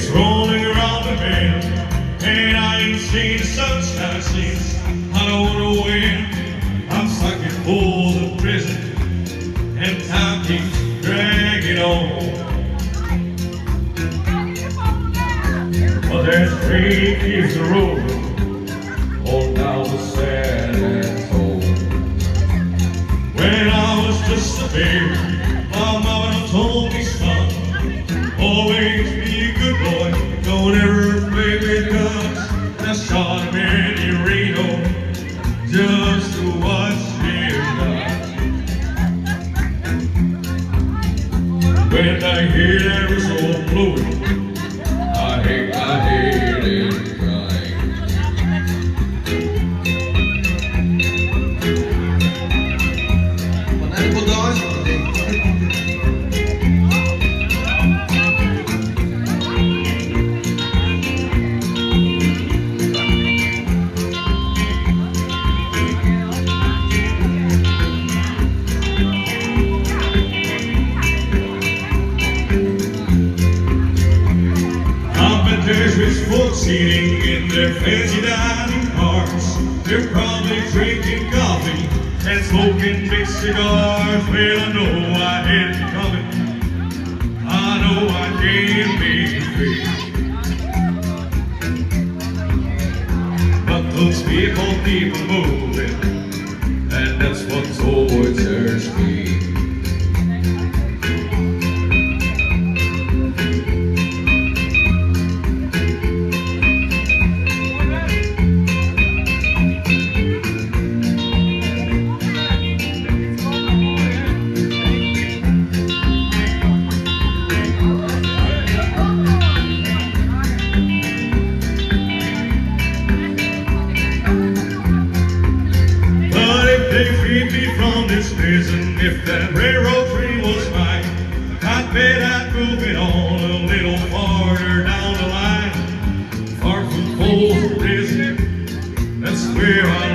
It's rolling around the bend, and I ain't seen the sunshine since. I don't know when. I'm stuck in pools of prison, and time keeps dragging on. But that train keeps rolling on down the sad hole. When I was just a baby, my mama told me, son, always be a good boy, don't ever play with guns. I shot him in Reno just to watch him die. When I hear that whistle blowing, I hate it crying. There's rich folks eating in their fancy dining cars. They're probably drinking coffee and smoking big cigars. Well, I know I had it coming. I know I can't make it free. But those people keep moving, and that's what tortures me. They freed me from this prison. If that railroad train was mine, I'd bet I'd move it on a little farther down the line. Far from cold prison, that's where I